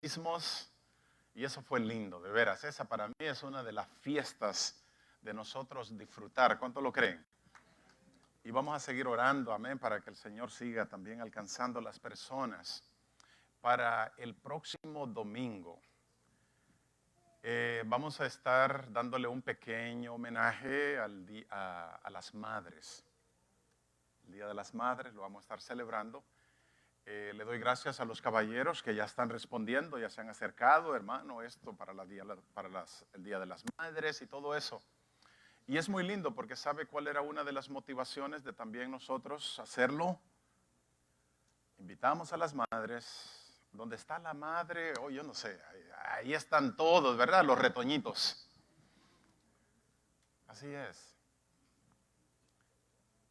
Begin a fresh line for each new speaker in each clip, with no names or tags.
bautismos y eso fue lindo, de veras. Esa para mí es una de las fiestas de nosotros disfrutar. ¿Cuánto lo creen? Y vamos a seguir orando, amén, para que el Señor siga también alcanzando las personas. Para el próximo domingo vamos a estar dándole un pequeño homenaje a las madres. El Día de las Madres lo vamos a estar celebrando. Le doy gracias a los caballeros que ya están respondiendo, ya se han acercado, hermano, esto para el Día de las Madres y todo eso. Y es muy lindo porque sabe cuál era una de las motivaciones de también nosotros hacerlo. Invitamos a las madres. ¿Dónde está la madre? Oh, yo no sé, ahí están todos, ¿verdad? Los retoñitos. Así es.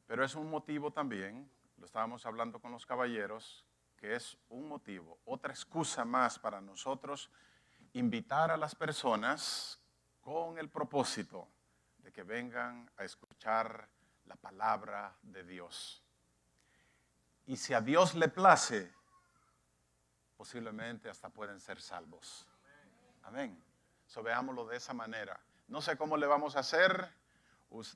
Pero es un motivo también, lo estábamos hablando con los caballeros, que es un motivo, otra excusa más para nosotros invitar a las personas con el propósito de que vengan a escuchar la palabra de Dios. Y si a Dios le place, posiblemente hasta pueden ser salvos. Amén. So, veámoslo de esa manera. No sé cómo le vamos a hacer.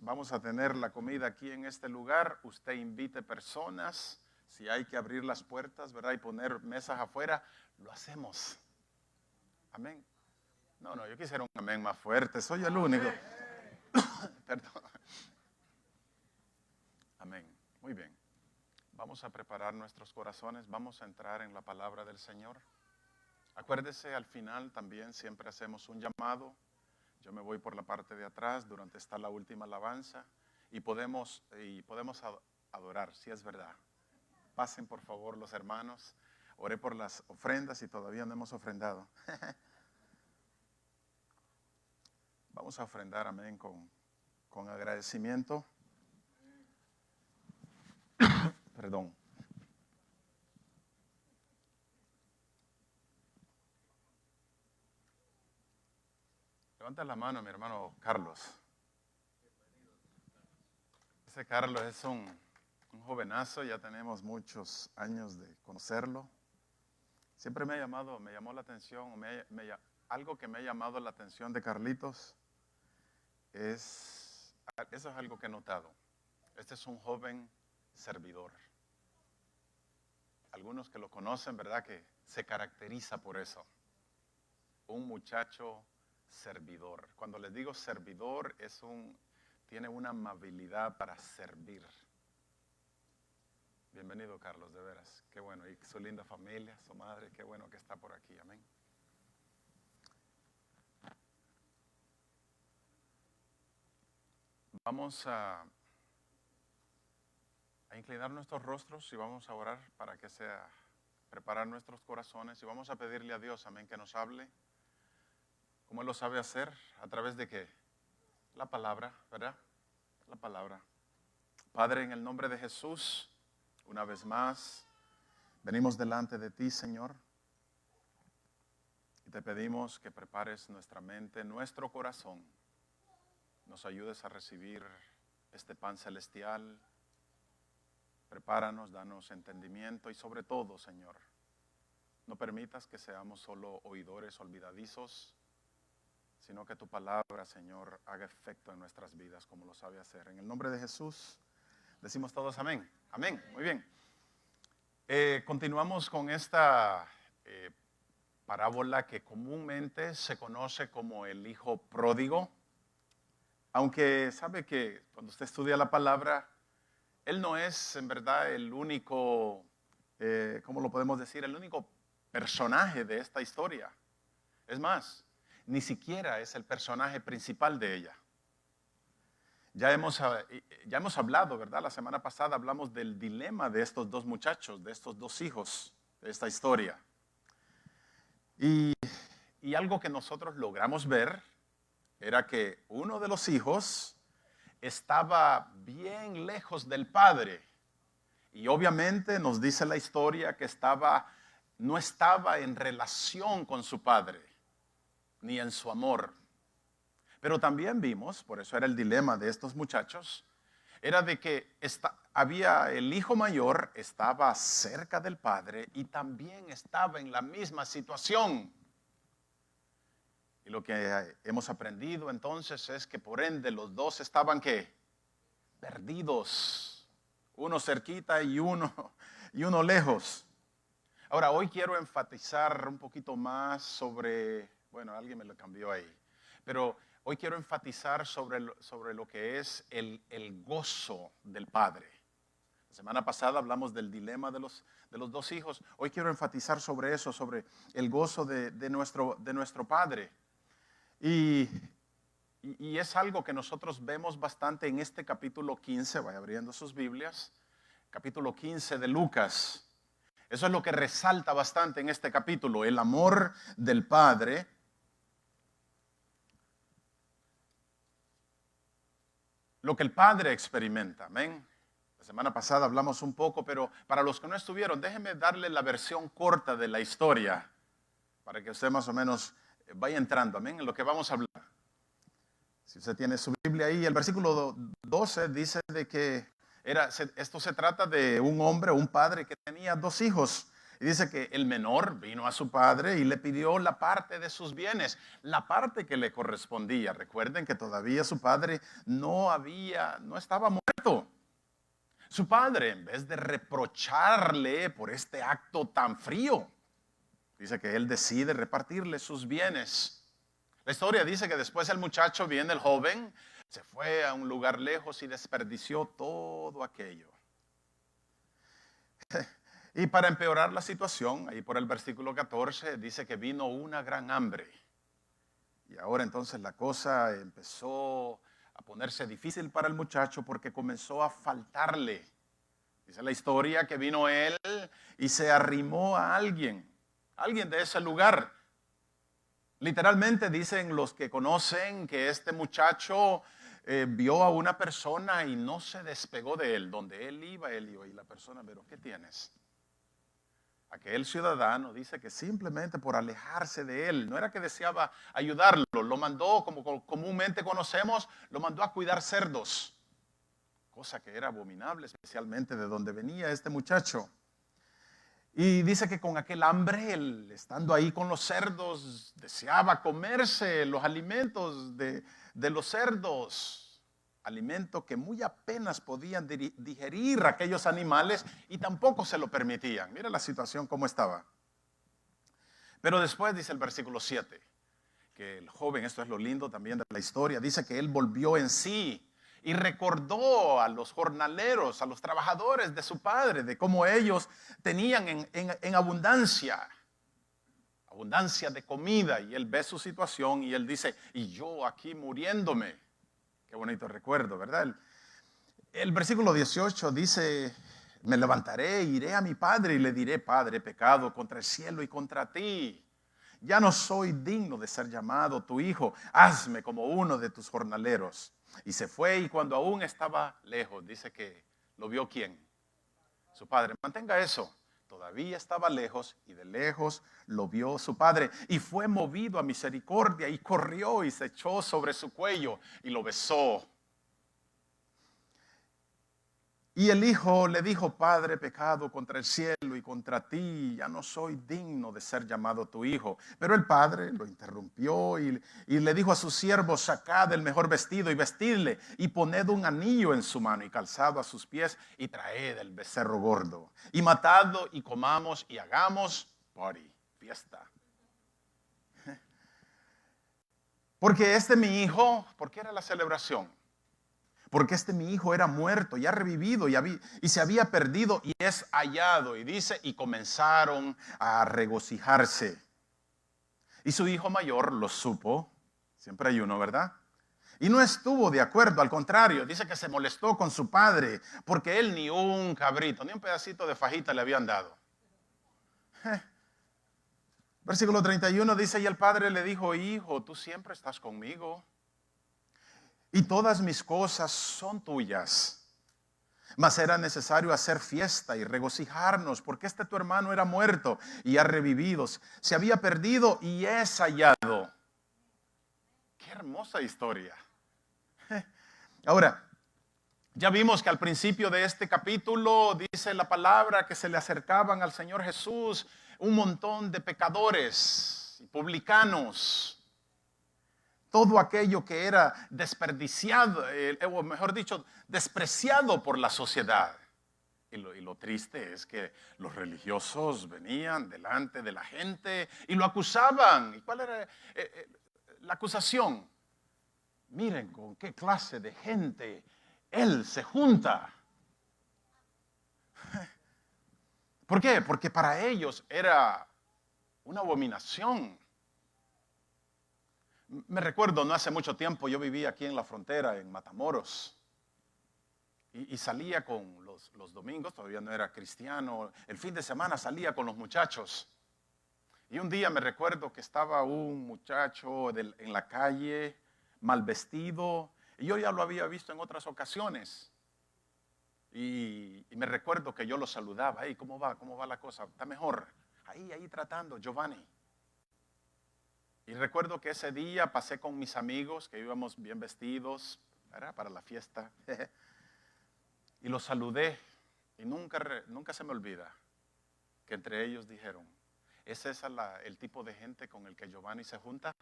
Vamos a tener la comida aquí en este lugar. Usted invite personas. Si hay que abrir las puertas, ¿verdad? Y poner mesas afuera, lo hacemos. Amén. No, yo quisiera un amén más fuerte. Soy el único. Perdón. Amén. Muy bien. Vamos a preparar nuestros corazones. Vamos a entrar en la palabra del Señor. Acuérdese, al final también siempre hacemos un llamado. Yo me voy por la parte de atrás, durante está la última alabanza y podemos adorar, si es verdad. Pasen por favor los hermanos, oré por las ofrendas y todavía no hemos ofrendado. Vamos a ofrendar, amén, con agradecimiento. Perdón. Levanta la mano, mi hermano Carlos. Ese Carlos es un jovenazo, ya tenemos muchos años de conocerlo. Siempre me llamó la atención, algo que me ha llamado la atención de Carlitos, eso es algo que he notado. Este es un joven servidor. Algunos que lo conocen, ¿verdad? Que se caracteriza por eso. Un muchacho servidor. Cuando les digo servidor, tiene una amabilidad para servir. Bienvenido, Carlos, de veras. Qué bueno. Y su linda familia, su madre, qué bueno que está por aquí. Amén. Vamos a inclinar nuestros rostros y vamos a orar para que preparar nuestros corazones y vamos a pedirle a Dios, amén, que nos hable. ¿Cómo Él lo sabe hacer? ¿A través de qué? La palabra, ¿verdad? La palabra. Padre, en el nombre de Jesús, una vez más, venimos delante de ti, Señor, y te pedimos que prepares nuestra mente, nuestro corazón, nos ayudes a recibir este pan celestial. Prepáranos, danos entendimiento y sobre todo, Señor, no permitas que seamos solo oidores olvidadizos, sino que tu palabra, Señor, haga efecto en nuestras vidas como lo sabe hacer. En el nombre de Jesús, decimos todos amén. Amén. Muy bien. Continuamos con esta parábola que comúnmente se conoce como el hijo pródigo. Aunque sabe que cuando usted estudia la palabra, él no es en verdad el único, ¿cómo lo podemos decir? El único personaje de esta historia. Es más, ni siquiera es el personaje principal de ella. Ya hemos hablado, ¿verdad? La semana pasada hablamos del dilema de estos dos muchachos, de estos dos hijos de esta historia. Y algo que nosotros logramos ver era que uno de los hijos estaba bien lejos del padre. Y obviamente nos dice la historia que no estaba en relación con su padre, ni en su amor. Pero también vimos, por eso era el dilema de estos muchachos, era de que había el hijo mayor, estaba cerca del padre y también estaba en la misma situación. Y lo que hemos aprendido entonces es que por ende los dos estaban ¿qué? Perdidos. Uno cerquita y uno lejos. Ahora, hoy quiero enfatizar un poquito más sobre, bueno, alguien me lo cambió ahí, pero hoy quiero enfatizar sobre lo que es el gozo del padre. La semana pasada hablamos del dilema de los dos hijos. Hoy quiero enfatizar sobre eso, sobre el gozo de nuestro padre. Y es algo que nosotros vemos bastante en este capítulo 15, vaya abriendo sus Biblias, capítulo 15 de Lucas. Eso es lo que resalta bastante en este capítulo, el amor del Padre. Lo que el Padre experimenta, amén. La semana pasada hablamos un poco, pero para los que no estuvieron, déjenme darle la versión corta de la historia, para que usted más o menos vaya entrando, amén, en lo que vamos a hablar. Si usted tiene su Biblia ahí, el versículo 12 dice de que esto se trata de un hombre, un padre que tenía dos hijos. Y dice que el menor vino a su padre y le pidió la parte de sus bienes, la parte que le correspondía. Recuerden que todavía su padre no estaba muerto. Su padre, en vez de reprocharle por este acto tan frío, dice que él decide repartirle sus bienes. La historia dice que después el muchacho, viene el joven, se fue a un lugar lejos y desperdició todo aquello. Y para empeorar la situación, ahí por el versículo 14, dice que vino una gran hambre. Y ahora entonces la cosa empezó a ponerse difícil para el muchacho porque comenzó a faltarle. Dice la historia que vino él y se arrimó a alguien de ese lugar. Literalmente dicen los que conocen que este muchacho vio a una persona y no se despegó de él. Donde él iba y la persona, pero ¿qué tienes? Aquel ciudadano dice que simplemente por alejarse de él, no era que deseaba ayudarlo, lo mandó, como comúnmente conocemos, lo mandó a cuidar cerdos, cosa que era abominable, especialmente de donde venía este muchacho. Y dice que con aquel hambre, él, estando ahí con los cerdos, deseaba comerse los alimentos de los cerdos. Alimento que muy apenas podían digerir aquellos animales y tampoco se lo permitían. Mira la situación cómo estaba. Pero después dice el versículo 7, que el joven, esto es lo lindo también de la historia, dice que él volvió en sí y recordó a los jornaleros, a los trabajadores de su padre, de cómo ellos tenían en abundancia de comida. Y él ve su situación y él dice, y yo aquí muriéndome. Qué bonito recuerdo, ¿verdad? El versículo 18 dice, me levantaré, iré a mi padre y le diré, Padre, he pecado contra el cielo y contra ti. Ya no soy digno de ser llamado tu hijo. Hazme como uno de tus jornaleros. Y se fue, y cuando aún estaba lejos, dice que lo vio ¿quién? Su padre. Mantenga eso. Todavía estaba lejos y de lejos lo vio su padre. Y fue movido a misericordia y corrió y se echó sobre su cuello y lo besó. Y el hijo le dijo, Padre, pecado contra el cielo y contra ti, ya no soy digno de ser llamado tu hijo. Pero el padre lo interrumpió y le dijo a sus siervos, sacad el mejor vestido y vestidle, y poned un anillo en su mano y calzado a sus pies, y traed el becerro gordo, y matadlo y comamos y hagamos party, fiesta. Porque mi hijo, ¿por qué era la celebración? Porque mi hijo era muerto y ha revivido y se había perdido y es hallado. Y dice, y comenzaron a regocijarse. Y su hijo mayor lo supo. Siempre hay uno, ¿verdad? Y no estuvo de acuerdo, al contrario, dice que se molestó con su padre porque él ni un cabrito, ni un pedacito de fajita le habían dado. Versículo 31 dice, y el padre le dijo, hijo, tú siempre estás conmigo. Y todas mis cosas son tuyas. Mas era necesario hacer fiesta y regocijarnos, porque tu hermano era muerto y ha revivido. Se había perdido y es hallado. Qué hermosa historia. Ahora, Ya vimos que al principio de este capítulo dice la palabra que se le acercaban al Señor Jesús un montón de pecadores y publicanos. Todo aquello que era desperdiciado, o mejor dicho, despreciado por la sociedad. Y lo triste es que los religiosos venían delante de la gente y lo acusaban. ¿Y cuál era la acusación? Miren con qué clase de gente él se junta. ¿Por qué? Porque para ellos era una abominación. Me recuerdo, no hace mucho tiempo, yo vivía aquí en la frontera, en Matamoros. Y salía con los domingos, todavía no era cristiano. El fin de semana salía con los muchachos. Y un día me recuerdo que estaba un muchacho en la calle, mal vestido. Y yo ya lo había visto en otras ocasiones. Y me recuerdo que yo lo saludaba. Hey, ¿cómo va? ¿Cómo va la cosa? ¿Está mejor? Ahí tratando, Giovanni. Y recuerdo que ese día pasé con mis amigos, que íbamos bien vestidos, ¿verdad? Para la fiesta. Y los saludé. Y nunca se me olvida que entre ellos dijeron, ¿es esa el tipo de gente con el que Giovanni se junta?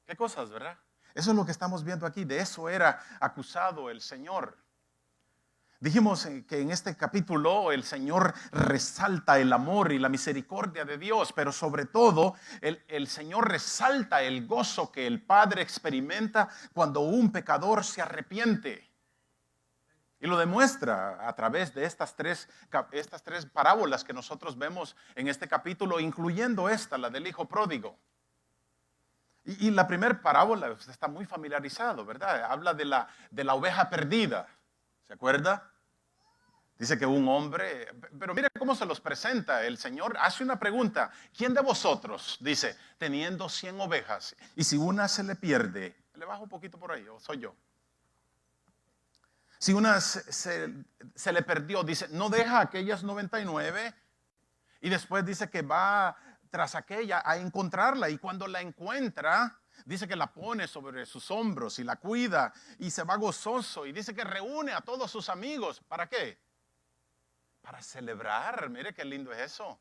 ¿Qué cosas, verdad? Eso es lo que estamos viendo aquí. De eso era acusado el Señor. Dijimos que en este capítulo el Señor resalta el amor y la misericordia de Dios, pero sobre todo el Señor resalta el gozo que el Padre experimenta cuando un pecador se arrepiente. Y lo demuestra a través de estas tres parábolas que nosotros vemos en este capítulo, incluyendo esta, la del hijo pródigo. Y la primera parábola, usted está muy familiarizado, ¿verdad? Habla de la oveja perdida. ¿Se acuerda? Dice que un hombre, pero mire cómo se los presenta. El Señor hace una pregunta. ¿Quién de vosotros, dice, teniendo 100 ovejas, y si una se le pierde, le bajo un poquito por ahí, o soy yo? Si una se le perdió, dice, no deja aquellas 99 y después dice que va tras aquella a encontrarla, y cuando la encuentra, dice que la pone sobre sus hombros y la cuida y se va gozoso, y dice que reúne a todos sus amigos. ¿Para qué? Para celebrar. Mire qué lindo es eso.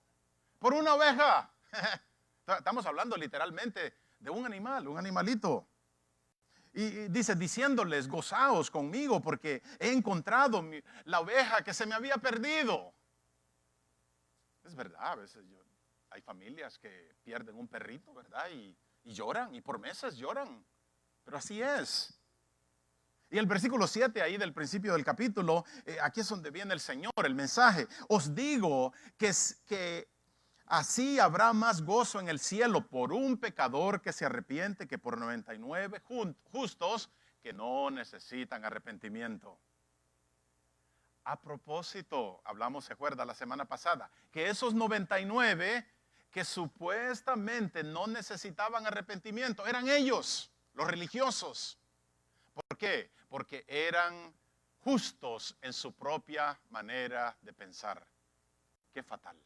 Por una oveja. Estamos hablando literalmente de un animal, un animalito. Y dice, diciéndoles, gozaos conmigo porque he encontrado la oveja que se me había perdido. Es verdad, a veces hay familias que pierden un perrito, ¿verdad? Y lloran, y por meses lloran. Pero así es. Y el versículo 7 ahí del principio del capítulo, aquí es donde viene el Señor, el mensaje. Os digo que así habrá más gozo en el cielo por un pecador que se arrepiente que por 99 justos que no necesitan arrepentimiento. A propósito, hablamos, se acuerda, la semana pasada, que esos 99 que supuestamente no necesitaban arrepentimiento eran ellos, los religiosos. ¿Por qué? Porque eran justos en su propia manera de pensar. Qué fatal.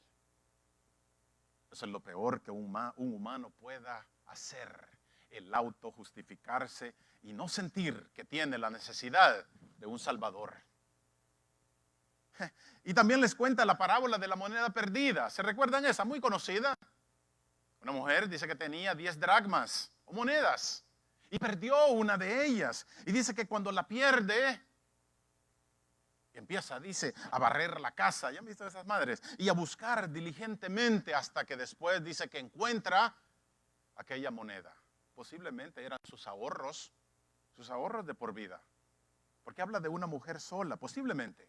Eso es lo peor que un humano pueda hacer, el autojustificarse y no sentir que tiene la necesidad de un Salvador. Y también les cuenta la parábola de la moneda perdida. ¿Se recuerdan esa? Muy conocida. Una mujer dice que tenía 10 dracmas o monedas y perdió una de ellas. Y dice que cuando la pierde, empieza, dice, a barrer la casa. ¿Ya han visto esas madres? Y a buscar diligentemente hasta que después dice que encuentra aquella moneda. Posiblemente eran sus ahorros de por vida. Porque habla de una mujer sola, posiblemente.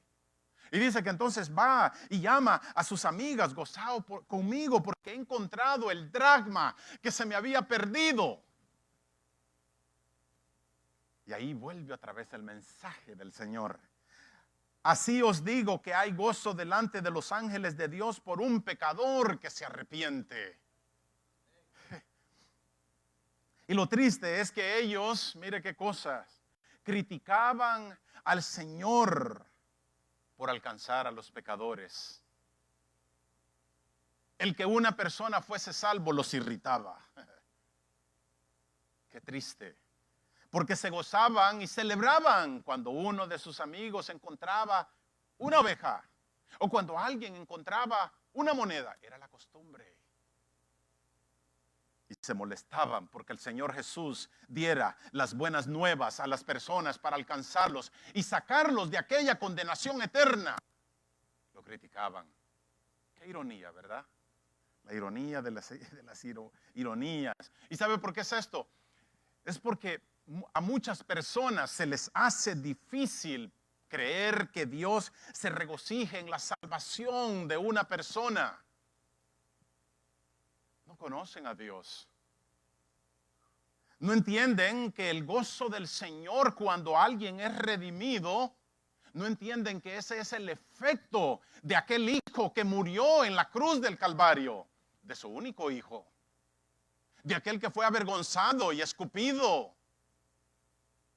Y dice que entonces va y llama a sus amigas, gozado conmigo porque he encontrado el dracma que se me había perdido. Y ahí vuelve otra vez el mensaje del Señor. Así os digo que hay gozo delante de los ángeles de Dios por un pecador que se arrepiente. Y lo triste es que ellos, mire qué cosas, criticaban al Señor por alcanzar a los pecadores. El que una persona fuese salvo los irritaba. Qué triste. porque se gozaban y celebraban cuando uno de sus amigos encontraba una oveja o cuando alguien encontraba una moneda. Era la costumbre. Y se molestaban porque el Señor Jesús diera las buenas nuevas a las personas para alcanzarlos y sacarlos de aquella condenación eterna. Lo criticaban. Qué ironía, ¿verdad? La ironía de las ironías. ¿Y sabe por qué es esto? Es porque a muchas personas se les hace difícil creer que Dios se regocije en la salvación de una persona. No conocen a Dios. No entienden que el gozo del Señor cuando alguien es redimido, no entienden que ese es el efecto de aquel hijo que murió en la cruz del Calvario, de su único hijo, de aquel que fue avergonzado y escupido.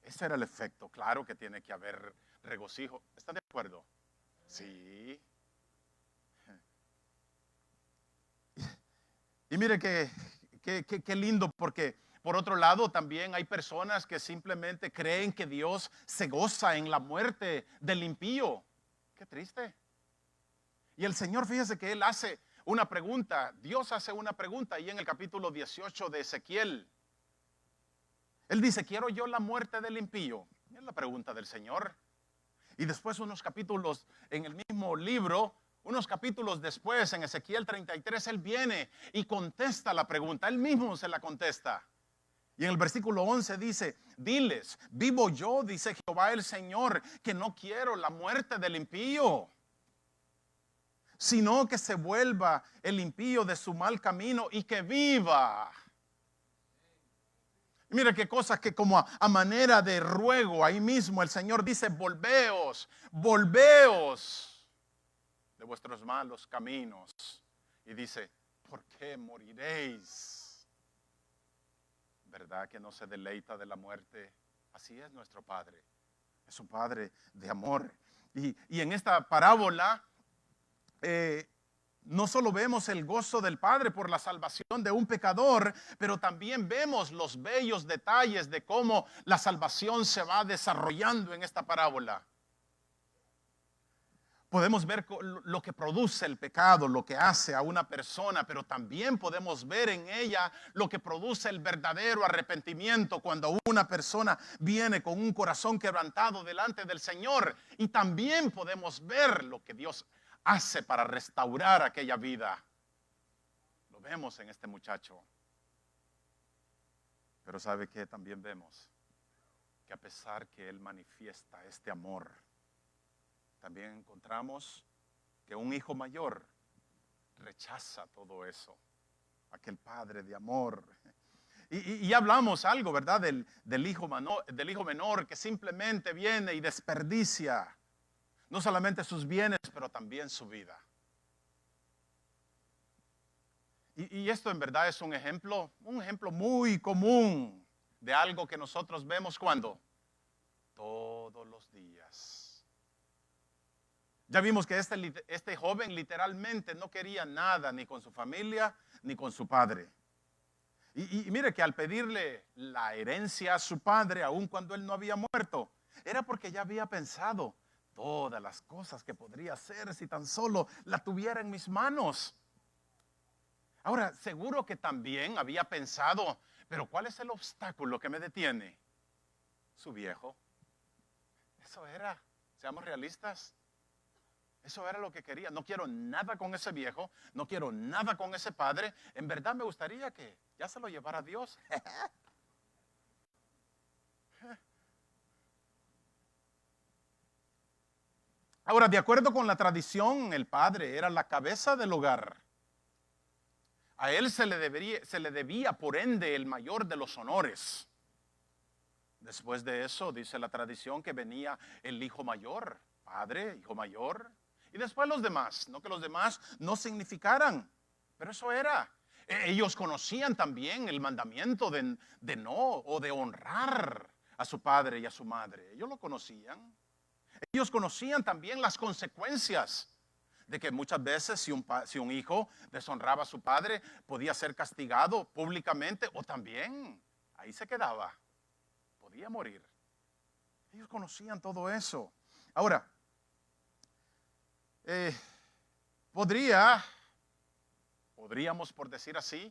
Ese era el efecto. Claro que tiene que haber regocijo. ¿Están de acuerdo? Sí. Y mire qué lindo, porque por otro lado también hay personas que simplemente creen que Dios se goza en la muerte del impío. Qué triste. Y el Señor, fíjese que Él hace una pregunta. Dios hace una pregunta ahí en el capítulo 18 de Ezequiel. Él dice, ¿quiero yo la muerte del impío? Es la pregunta del Señor. Y después unos capítulos en el mismo libro, unos capítulos después, en Ezequiel 33, Él viene y contesta la pregunta. Él mismo se la contesta. Y en el versículo 11 dice, diles, vivo yo, dice Jehová el Señor, que no quiero la muerte del impío, sino que se vuelva el impío de su mal camino y que viva. Y mira qué cosas que como a manera de ruego, ahí mismo el Señor dice, volveos, volveos de vuestros malos caminos. Y dice, ¿por qué moriréis? ¿Verdad que no se deleita de la muerte? Así es nuestro Padre. Es un Padre de amor. Y en esta parábola, no solo vemos el gozo del Padre por la salvación de un pecador, pero también vemos los bellos detalles de cómo la salvación se va desarrollando en esta parábola. Podemos ver lo que produce el pecado, lo que hace a una persona, pero también podemos ver en ella lo que produce el verdadero arrepentimiento cuando una persona viene con un corazón quebrantado delante del Señor. Y también podemos ver lo que Dios hace para restaurar aquella vida. Lo vemos en este muchacho. Pero ¿sabe qué? También vemos que a pesar que él manifiesta este amor, también encontramos que un hijo mayor rechaza todo eso. Aquel padre de amor. Y hablamos algo, ¿verdad? Del hijo menor que simplemente viene y desperdicia no solamente sus bienes, pero también su vida. Y esto en verdad es un ejemplo muy común de algo que nosotros vemos cuando todos los días. Ya vimos que este joven literalmente no quería nada ni con su familia ni con su padre. Y mire que al pedirle la herencia a su padre, aun cuando él no había muerto, era porque ya había pensado todas las cosas que podría hacer si tan solo la tuviera en mis manos. Ahora, seguro que también había pensado, pero ¿cuál es el obstáculo que me detiene? Su viejo. Eso era, seamos realistas. Eso era lo que quería. No quiero nada con ese viejo, no quiero nada con ese padre. En verdad me gustaría que ya se lo llevara Dios. Ahora, de acuerdo con la tradición, el padre era la cabeza del hogar. A él se le debía, por ende, el mayor de los honores. Después de eso, dice la tradición, que venía el hijo mayor, padre, hijo mayor, y después los demás. No que los demás no significaran, pero eso era. Ellos conocían también el mandamiento de no o de honrar a su padre y a su madre. Ellos lo conocían. Ellos conocían también las consecuencias de que muchas veces si un hijo deshonraba a su padre, podía ser castigado públicamente o también ahí se quedaba. debía morir. Ellos conocían todo eso. Ahora, podríamos, por decir así,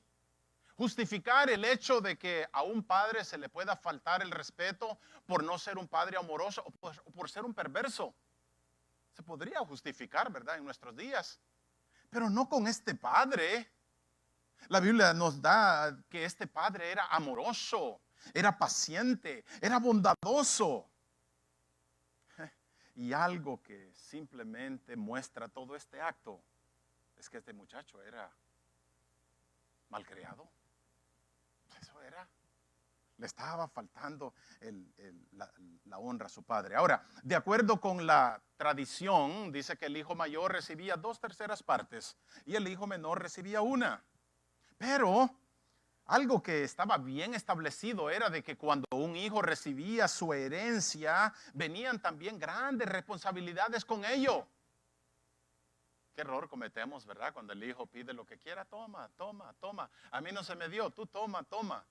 justificar el hecho de que a un padre se le pueda faltar el respeto por no ser un padre amoroso o por ser un perverso. Se podría justificar, ¿verdad?, en nuestros días. Pero no con este padre. La Biblia nos da que este padre era amoroso, era paciente, era bondadoso. Y algo que simplemente muestra todo este acto es que este muchacho era malcriado. Eso era. Le estaba faltando la honra a su padre. Ahora, de acuerdo con la tradición, dice que el hijo mayor recibía 2/3 partes y el hijo menor recibía 1. Pero algo que estaba bien establecido era de que cuando un hijo recibía su herencia, venían también grandes responsabilidades con ello. Qué error cometemos, ¿verdad? Cuando el hijo pide lo que quiera, toma, toma, toma. A mí no se me dio, tú toma, toma.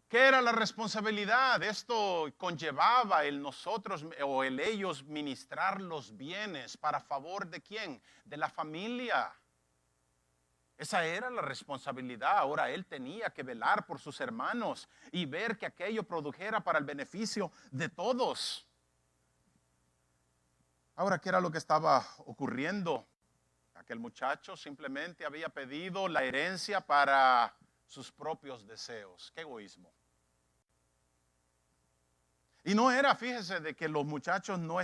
¿Qué era la responsabilidad? Esto conllevaba el nosotros o el ellos ministrar los bienes para favor de quién, de la familia. Esa era la responsabilidad. Ahora él tenía que velar por sus hermanos y ver que aquello produjera para el beneficio de todos. Ahora, ¿qué era lo que estaba ocurriendo? Aquel muchacho simplemente había pedido la herencia para sus propios deseos. ¡Qué egoísmo! Y no era, fíjese, de que los muchachos no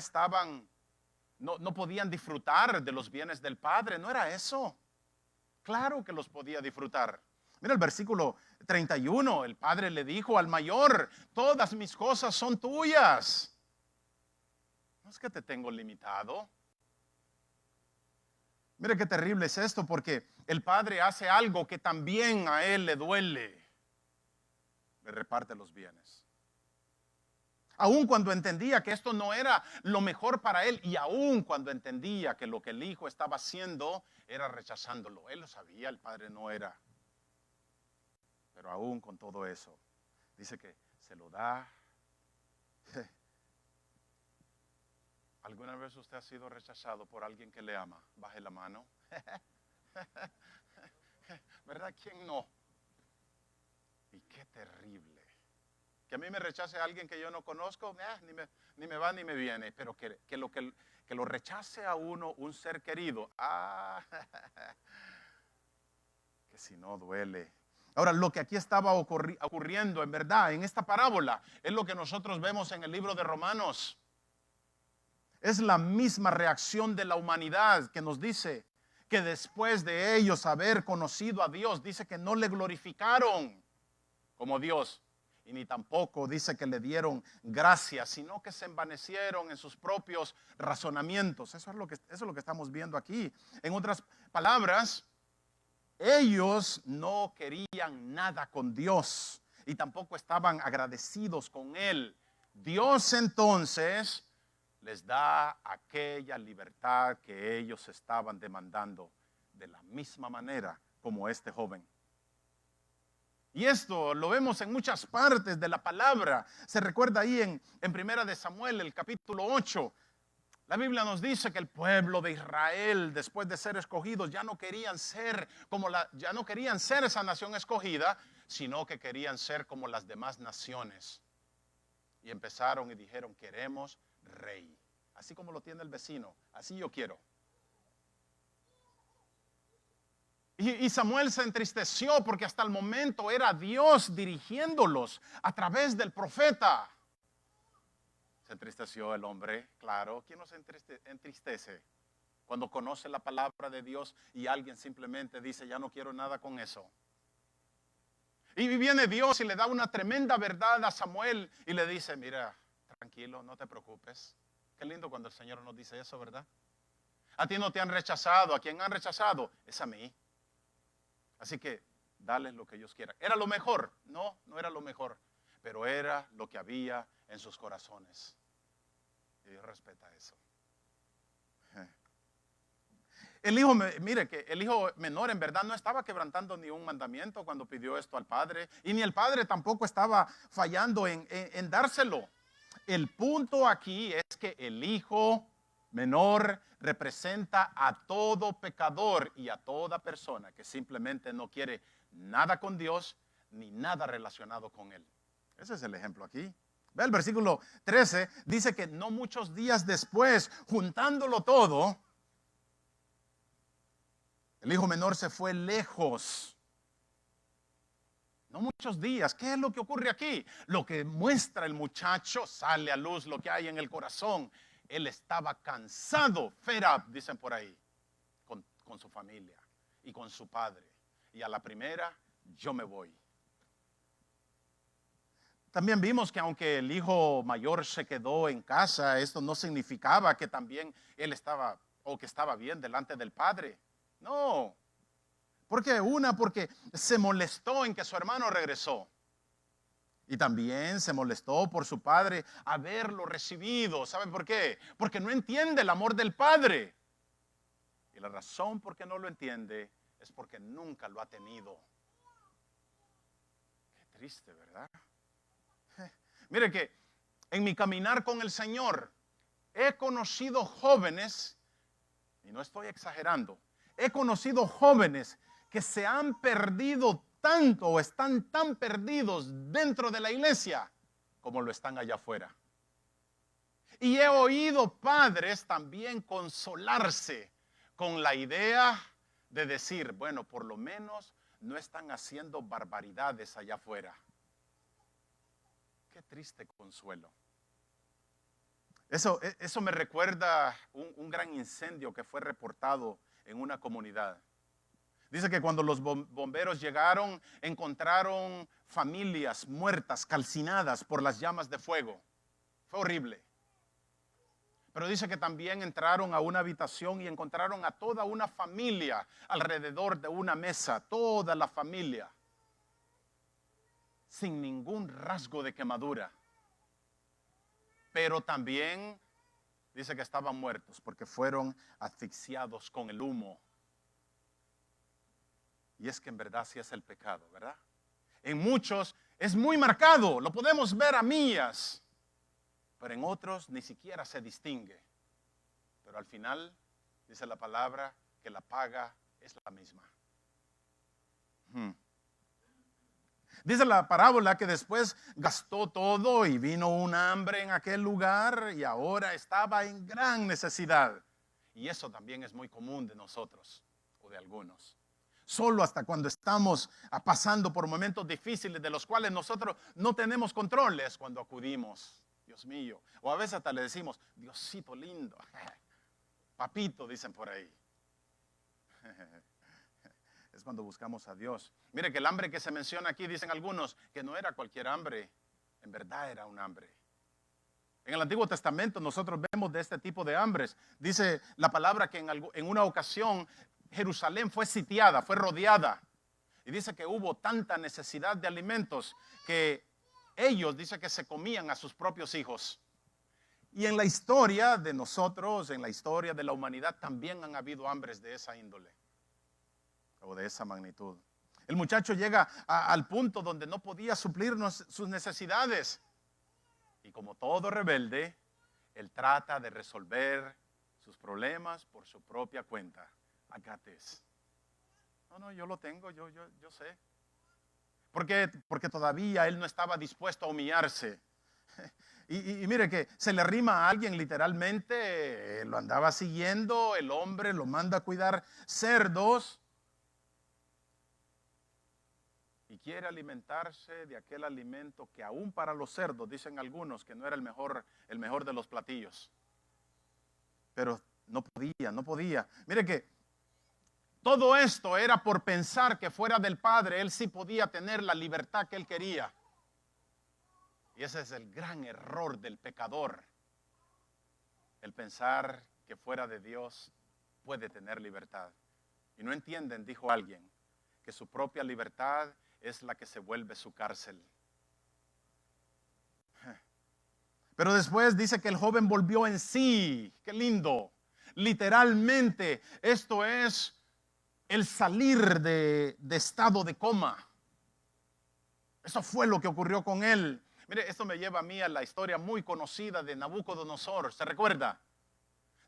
podían disfrutar de los bienes del padre. No era eso. Claro que los podía disfrutar. Mira el versículo 31. El padre le dijo al mayor: todas mis cosas son tuyas. No es que te tengo limitado. Mire qué terrible es esto, porque el padre hace algo que también a él le duele. Le reparte los bienes. Aun cuando entendía que esto no era lo mejor para él, y aun cuando entendía que lo que el hijo estaba haciendo era rechazándolo. Él lo sabía, el padre no era. Pero aun con todo eso, dice que se lo da. ¿Alguna vez usted ha sido rechazado por alguien que le ama? Baje la mano. ¿Verdad? ¿Quién no? Y qué terrible. Que a mí me rechace a alguien que yo no conozco, ni me va ni me viene. Pero que lo rechace a uno, un ser querido. Que si no duele. Ahora, lo que aquí estaba ocurriendo en verdad, en esta parábola, es lo que nosotros vemos en el libro de Romanos. Es la misma reacción de la humanidad que nos dice que después de ellos haber conocido a Dios, dice que no le glorificaron como Dios. Y ni tampoco dice que le dieron gracias, sino que se envanecieron en sus propios razonamientos. Eso es lo que estamos viendo aquí. En otras palabras, ellos no querían nada con Dios y tampoco estaban agradecidos con Él. Dios entonces les da aquella libertad que ellos estaban demandando de la misma manera como este joven. Y esto lo vemos en muchas partes de la palabra. Se recuerda ahí en Primera de Samuel, el capítulo 8. La Biblia nos dice que el pueblo de Israel, después de ser escogidos, ya no querían ser esa nación escogida, sino que querían ser como las demás naciones. Y empezaron y dijeron: queremos rey. Así como lo tiene el vecino, así yo quiero. Y Samuel se entristeció porque hasta el momento era Dios dirigiéndolos a través del profeta. Se entristeció el hombre, claro. ¿Quién no se entristece cuando conoce la palabra de Dios y alguien simplemente dice: ya no quiero nada con eso? Y viene Dios y le da una tremenda verdad a Samuel y le dice: mira, tranquilo, no te preocupes. Qué lindo cuando el Señor nos dice eso, ¿verdad? A ti no te han rechazado, a quien han rechazado es a mí. Así que dales lo que ellos quieran. ¿Era lo mejor? No, no era lo mejor, pero era lo que había en sus corazones. Y Dios respeta eso. Mire que el hijo menor en verdad no estaba quebrantando ni un mandamiento cuando pidió esto al padre, y ni el padre tampoco estaba fallando en dárselo. El punto aquí es que el hijo menor representa a todo pecador y a toda persona que simplemente no quiere nada con Dios ni nada relacionado con él. Ese es el ejemplo aquí. Ve el versículo 13, dice que no muchos días después, juntándolo todo, el hijo menor se fue lejos. No muchos días. ¿Qué es lo que ocurre aquí? Lo que muestra el muchacho, sale a luz lo que hay en el corazón. Él estaba cansado, fed up, dicen por ahí, con su familia y con su padre. Y a la primera, yo me voy. También vimos que aunque el hijo mayor se quedó en casa, esto no significaba que también él estaba o que estaba bien delante del padre. No. Porque se molestó en que su hermano regresó. Y también se molestó por su padre haberlo recibido. ¿Saben por qué? Porque no entiende el amor del padre. Y la razón por qué no lo entiende es porque nunca lo ha tenido. Qué triste, ¿verdad? Mire que en mi caminar con el Señor he conocido jóvenes, y no estoy exagerando, he conocido jóvenes que se han perdido tanto o están tan perdidos dentro de la iglesia como lo están allá afuera. Y he oído padres también consolarse con la idea de decir, bueno, por lo menos no están haciendo barbaridades allá afuera. Qué triste consuelo. Eso me recuerda un gran incendio que fue reportado en una comunidad. Dice que cuando los bomberos llegaron, encontraron familias muertas, calcinadas por las llamas de fuego. Fue horrible. Pero dice que también entraron a una habitación y encontraron a toda una familia alrededor de una mesa, toda la familia, sin ningún rasgo de quemadura. Pero también dice que estaban muertos porque fueron asfixiados con el humo. Y es que en verdad sí es el pecado, ¿verdad? En muchos es muy marcado, lo podemos ver a millas, pero en otros ni siquiera se distingue. Pero al final dice la palabra que la paga es la misma. Dice la parábola que después gastó todo y vino un hambre en aquel lugar y ahora estaba en gran necesidad. Y eso también es muy común de nosotros o de algunos. Solo hasta cuando estamos pasando por momentos difíciles de los cuales nosotros no tenemos controles cuando acudimos. Dios mío. O a veces hasta le decimos, Diosito lindo. Papito, dicen por ahí. Es cuando buscamos a Dios. Mire que el hambre que se menciona aquí, dicen algunos, que no era cualquier hambre. En verdad era un hambre. En el Antiguo Testamento nosotros vemos de este tipo de hambres. Dice la palabra que en una ocasión Jerusalén fue sitiada, fue rodeada. Y dice que hubo tanta necesidad de alimentos que ellos, dice que se comían a sus propios hijos. Y en la historia de nosotros, en la historia de la humanidad, también han habido hambres de esa índole o de esa magnitud. El muchacho llega al punto donde no podía suplirnos sus necesidades. Y como todo rebelde, él trata de resolver sus problemas por su propia cuenta. I got this. No, yo lo tengo, yo sé. Porque todavía él no estaba dispuesto a humillarse. Y mire que se le arrima a alguien literalmente, lo andaba siguiendo, el hombre lo manda a cuidar cerdos y quiere alimentarse de aquel alimento que aún para los cerdos, dicen algunos, que no era el mejor de los platillos. Pero no podía. Mire que todo esto era por pensar que fuera del Padre, él sí podía tener la libertad que él quería. Y ese es el gran error del pecador. El pensar que fuera de Dios puede tener libertad. Y no entienden, dijo alguien, que su propia libertad es la que se vuelve su cárcel. Pero después dice que el joven volvió en sí. ¡Qué lindo! literalmente esto es el salir de estado de coma. Eso fue lo que ocurrió con él. Mire, esto me lleva a mí a la historia muy conocida de Nabucodonosor. ¿Se recuerda?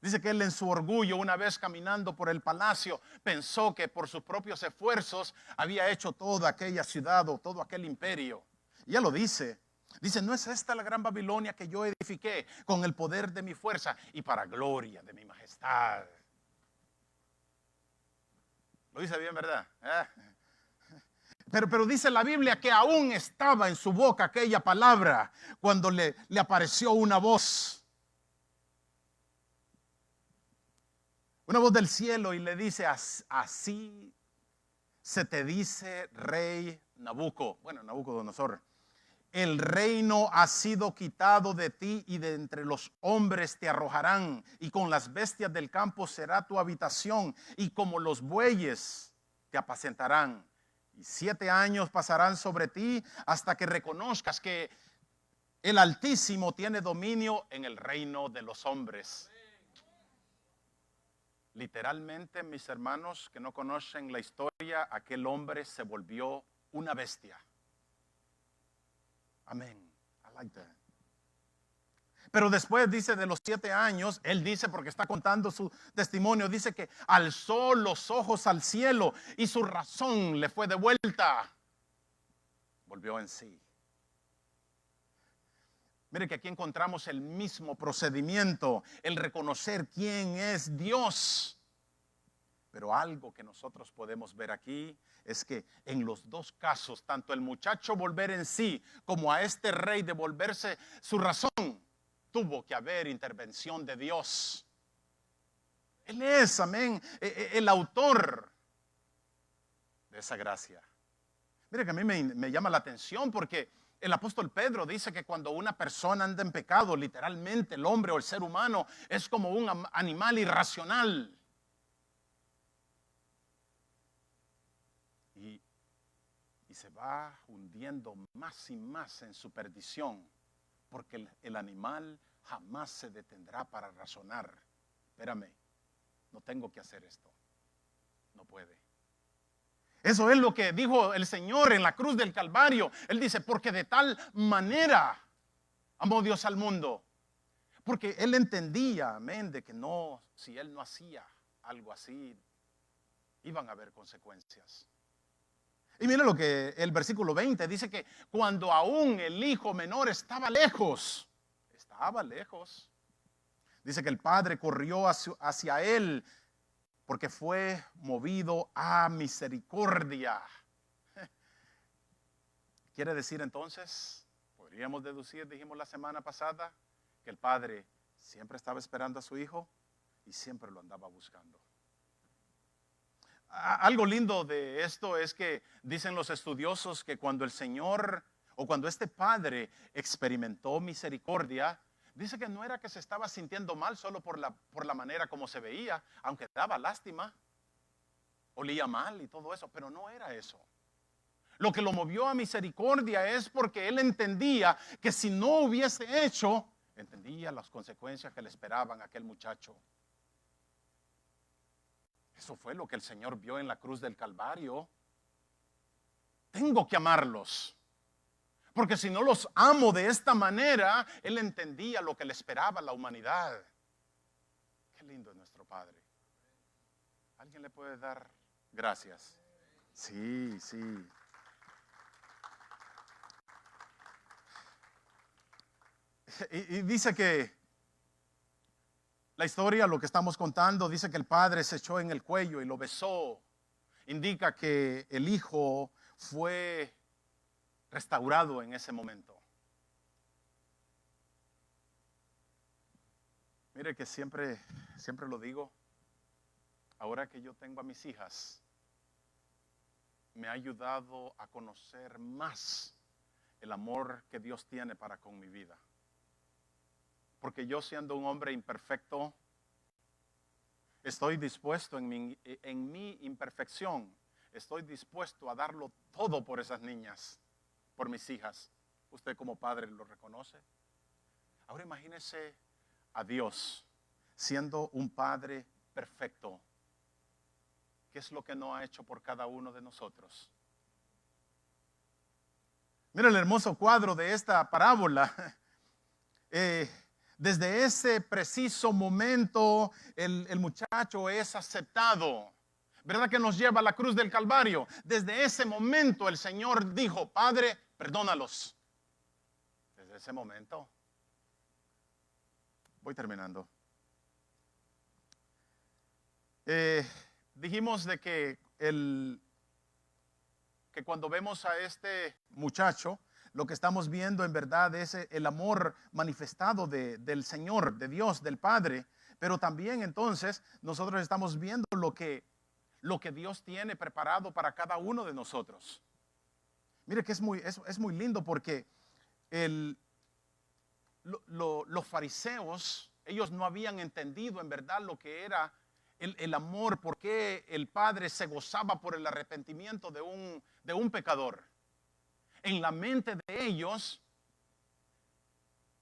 Dice que él en su orgullo, una vez caminando por el palacio, pensó que por sus propios esfuerzos había hecho toda aquella ciudad o todo aquel imperio. Y ya lo dice. Dice, ¿no es esta la gran Babilonia que yo edifiqué con el poder de mi fuerza y para gloria de mi majestad? Lo dice bien, ¿verdad? Pero dice la Biblia que aún estaba en su boca aquella palabra cuando le apareció una voz. Una voz del cielo y le dice, así se te dice, rey Nabucodonosor. El reino ha sido quitado de ti y de entre los hombres te arrojarán y con las bestias del campo será tu habitación y como los bueyes te apacentarán. Y 7 años pasarán sobre ti hasta que reconozcas que el Altísimo tiene dominio en el reino de los hombres. Literalmente, mis hermanos que no conocen la historia, aquel hombre se volvió una bestia. Amén. I like that. Pero después dice de los 7 años, él dice, porque está contando su testimonio, dice que alzó los ojos al cielo y su razón le fue devuelta. Volvió en sí. Mire que aquí encontramos el mismo procedimiento, el reconocer quién es Dios. Pero algo que nosotros podemos ver aquí es que en los dos casos, tanto el muchacho volver en sí como a este rey devolverse su razón, tuvo que haber intervención de Dios. Él es, amén, el autor de esa gracia. Mire que a mí me llama la atención porque el apóstol Pedro dice que cuando una persona anda en pecado, literalmente el hombre o el ser humano es como un animal irracional. Y se va hundiendo más y más en su perdición, porque el animal jamás se detendrá para razonar. Espérame, no tengo que hacer esto. No puede. Eso es lo que dijo el Señor en la cruz del Calvario. Él dice, porque de tal manera amó Dios al mundo. Porque Él entendía, amén, de que no, si Él no hacía algo así, iban a haber consecuencias. Y mire lo que el versículo 20 dice, que cuando aún el hijo menor estaba lejos, dice que el padre corrió hacia él porque fue movido a misericordia. Quiere decir entonces, podríamos deducir, dijimos la semana pasada, que el padre siempre estaba esperando a su hijo y siempre lo andaba buscando. Algo lindo de esto es que dicen los estudiosos que cuando el Señor o cuando este padre experimentó misericordia, dice que no era que se estaba sintiendo mal solo por la manera como se veía, aunque daba lástima, olía mal y todo eso, pero no era eso. Lo que lo movió a misericordia es porque él entendía que si no hubiese hecho, entendía las consecuencias que le esperaban a aquel muchacho. Eso fue lo que el Señor vio en la cruz del Calvario. Tengo que amarlos, porque si no los amo de esta manera, Él entendía lo que le esperaba a la humanidad. Qué lindo es nuestro Padre. ¿Alguien le puede dar gracias? Sí, sí. Y dice que la historia, lo que estamos contando, dice que el padre se echó en el cuello y lo besó. Indica que el hijo fue restaurado en ese momento. Mire que siempre lo digo, ahora que yo tengo a mis hijas, me ha ayudado a conocer más el amor que Dios tiene para con mi vida. Porque yo, siendo un hombre imperfecto, estoy dispuesto en mi imperfección, estoy dispuesto a darlo todo por esas niñas, por mis hijas. Usted como padre lo reconoce. Ahora imagínese a Dios siendo un Padre perfecto, ¿qué es lo que no ha hecho por cada uno de nosotros? Mira el hermoso cuadro de esta parábola. Desde ese preciso momento el muchacho es aceptado. ¿Verdad que nos lleva a la cruz del Calvario? Desde ese momento el Señor dijo, Padre, perdónalos. Desde ese momento. Voy terminando. Dijimos de que cuando vemos a este muchacho, lo que estamos viendo en verdad es el amor manifestado del Señor, de Dios, del Padre. Pero también entonces nosotros estamos viendo lo que Dios tiene preparado para cada uno de nosotros. Mire que es muy lindo porque los fariseos, ellos no habían entendido en verdad lo que era el amor, por qué el Padre se gozaba por el arrepentimiento de un pecador. En la mente de ellos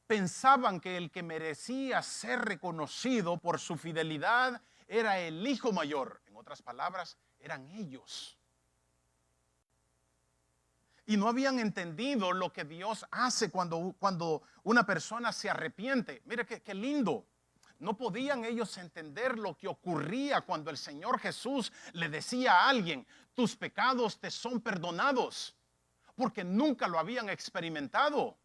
pensaban que el que merecía ser reconocido por su fidelidad era el hijo mayor. En otras palabras, eran ellos. Y no habían entendido lo que Dios hace cuando una persona se arrepiente. Mire qué lindo. No podían ellos entender lo que ocurría cuando el Señor Jesús le decía a alguien, tus pecados te son perdonados, porque nunca lo habían experimentado.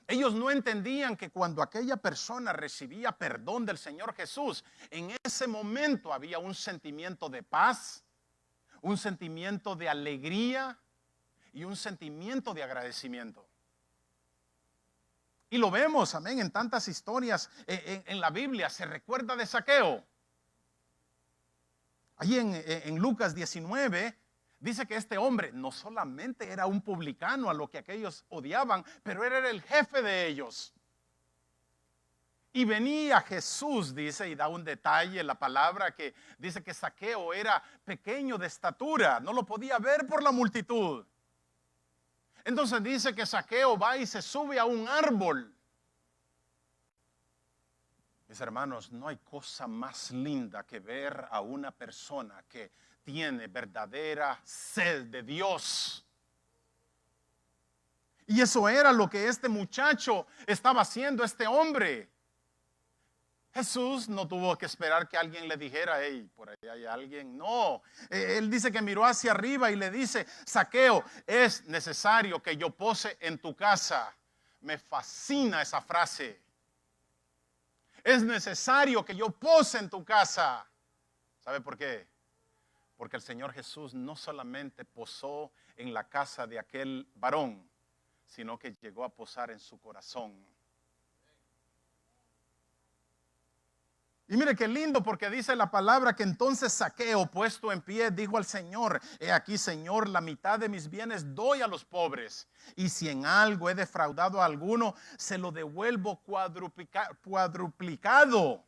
Ellos no entendían que cuando aquella persona recibía perdón del Señor Jesús, en ese momento había un sentimiento de paz, un sentimiento de alegría y un sentimiento de agradecimiento. Y lo vemos, amén, en tantas historias en la Biblia. Se recuerda de Zaqueo. Allí en Lucas 19 dice que este hombre no solamente era un publicano a lo que aquellos odiaban, pero era el jefe de ellos. Y venía Jesús, dice, y da un detalle en la palabra que dice que Zaqueo era pequeño de estatura, no lo podía ver por la multitud. Entonces dice que Zaqueo va y se sube a un árbol. Mis hermanos, no hay cosa más linda que ver a una persona que tiene verdadera sed de Dios. Y eso era lo que este muchacho estaba haciendo, este hombre. Jesús no tuvo que esperar que alguien le dijera, hey, por ahí hay alguien. No, él dice que miró hacia arriba y le dice, Zaqueo, es necesario que yo pose en tu casa. Me fascina esa frase. Es necesario que yo pose en tu casa. ¿Sabe por qué? Porque el Señor Jesús no solamente posó en la casa de aquel varón, sino que llegó a posar en su corazón. Y mire qué lindo, porque dice la palabra que entonces Zaqueo, puesto en pie, dijo al Señor, he aquí, Señor, la mitad de mis bienes doy a los pobres, y si en algo he defraudado a alguno, se lo devuelvo cuadruplicado.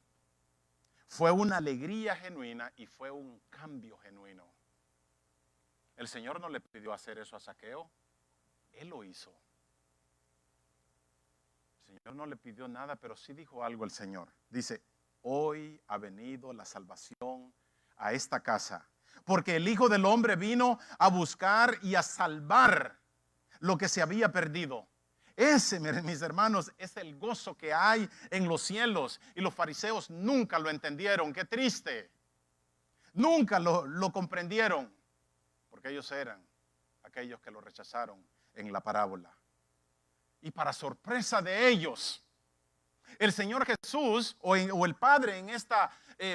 Fue una alegría genuina y fue un cambio genuino. El Señor no le pidió hacer eso a Zaqueo, Él lo hizo. El Señor no le pidió nada, pero sí dijo algo el Señor. Dice, hoy ha venido la salvación a esta casa, porque el Hijo del Hombre vino a buscar y a salvar lo que se había perdido. Ese, mis hermanos, es el gozo que hay en los cielos, y los fariseos nunca lo entendieron. Qué triste. Nunca lo comprendieron, porque ellos eran aquellos que lo rechazaron en la parábola. Y para sorpresa de ellos, el Señor Jesús o el Padre en esta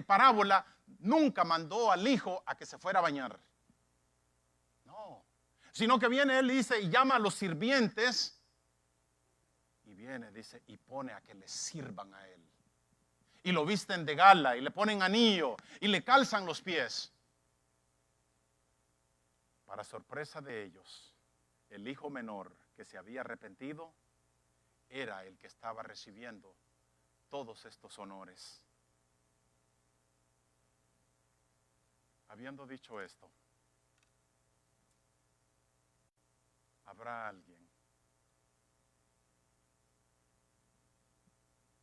parábola nunca mandó al Hijo a que se fuera a bañar. No, sino que viene Él, dice, y llama a los sirvientes, y viene, dice, y pone a que le sirvan a Él. Y lo visten de gala, y le ponen anillo, y le calzan los pies. Para sorpresa de ellos, el hijo menor que se había arrepentido era el que estaba recibiendo todos estos honores. Habiendo dicho esto, habrá alguien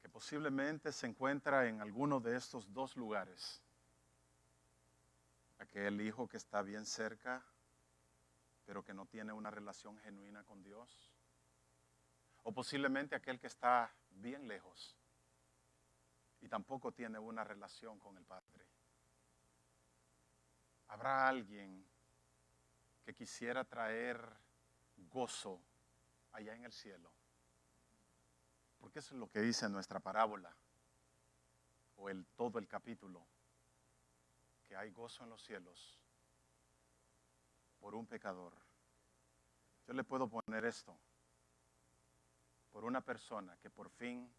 que posiblemente se encuentra en alguno de estos dos lugares. Aquel hijo que está bien cerca, pero que no tiene una relación genuina con Dios. O posiblemente aquel que está bien lejos y tampoco tiene una relación con el Padre. ¿Habrá alguien que quisiera traer gozo allá en el cielo? Porque eso es lo que dice nuestra parábola, o todo el capítulo, que hay gozo en los cielos por un pecador. Yo le puedo poner esto, por una persona que por fin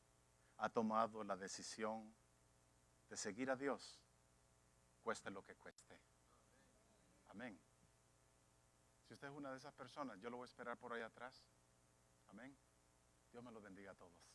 ha tomado la decisión de seguir a Dios, cueste lo que cueste. Amén. Si usted es una de esas personas, yo lo voy a esperar por ahí atrás. Amén. Dios me lo bendiga a todos.